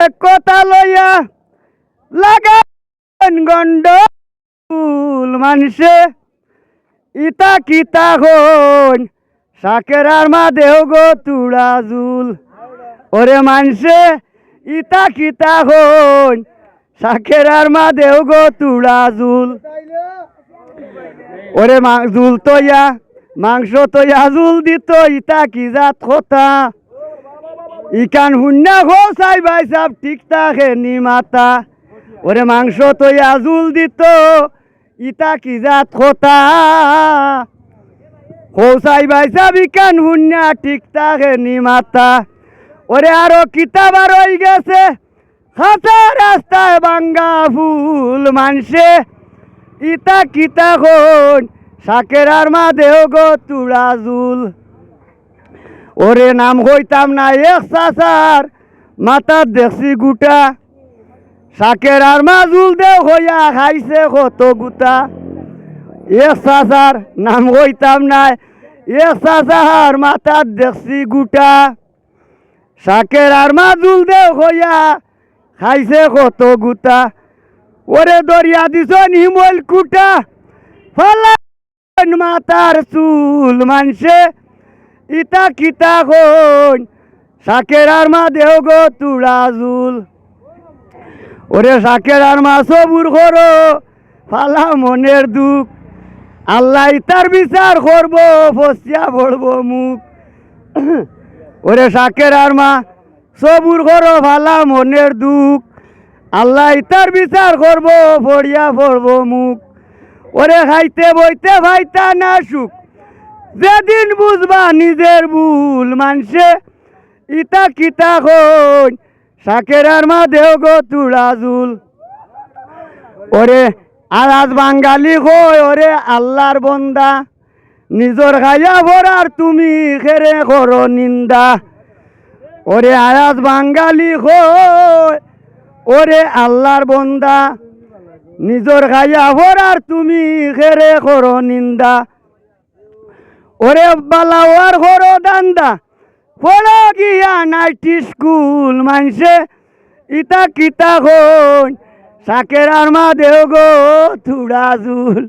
কথা লইয়া লাগান গন্ডগোল মানুষে ইতা কিতা হন শাকের আর মা দেহ গো তুড়া জুল ওরে মানুষে ইতা কিতা হন শাকের আর মা দেহ গো তুড়া জুল ওরে জুল তৈয়া মাংস তৈয়া জুল দিত ইতা কি জাত কথা ইকান হুন্না হো সাই ভাই সাব ঠিক থাকে নি মাতা ওরে মাংস তৈয়া জুল দিত ইতা কি জাত কথা হো সাই ভাই সাব ইকান হুন্না ঠিক থাকে নি মাতা ওরে আরো কিতাব আর হয়ে গেছে হাসা রাস্তায় বাঙ্গা ফুল মানসে ইতা কিতা হন শাকের আর মা দেহ গো তুড়া জুল ওরে নাম হইতাম না এক চাচার মাথার দেখছি গুটা শাকের আর মা জুল দেহ হইয়া খাইছে কত গুটা এক চাচার নাম হইতাম না এক চাচার মাথার দেখছি গুটা শাকের আর মা জুল দেহ হইয়া খাইছে কত গুটা ওরে দরিয়া দিছন হিমল কুটা ফলা মাতার চুল মানসে ইতা কিতা হন শাকের আর মা দেহ গো তুড়া জুল ওরে শাকের আর মা সবুর করো ফালা মনের দুঃখ আল্লাহ ইতার বিচার করব ফসিয়া পড়ব মুখ ওরে শাকের আর মা সবুর করো ফালা মনের দুঃখ আল্লাহ ইতার বিচার করব পড়িয়া পড়ব মুখ ওরে খাইতে বইতে ভাইতা না সুখ যেদিন বুঝবা নিজের ভুল মানসে ইতা কিতা হন শাকের আর মা দেহ গো তুড়া জুল ওরে আজ বাঙালি হই ওরে আল্লাহর বন্দা নিজর খাইয়া ভরার তুমি খেরে করো নিন্দা ওরে আজ বাঙালি হই ওরে আল্লাহর বন্দা নিজর খাইয়া ভরার তুমি খেরে করো নিন্দা ওরে বালাওয়ার হরো দান্দা পড়ো গিয়া নাইটি স্কুল মানসে ইতা কিতা হন শাকের আর মা দেহ গো তুড়া জুল।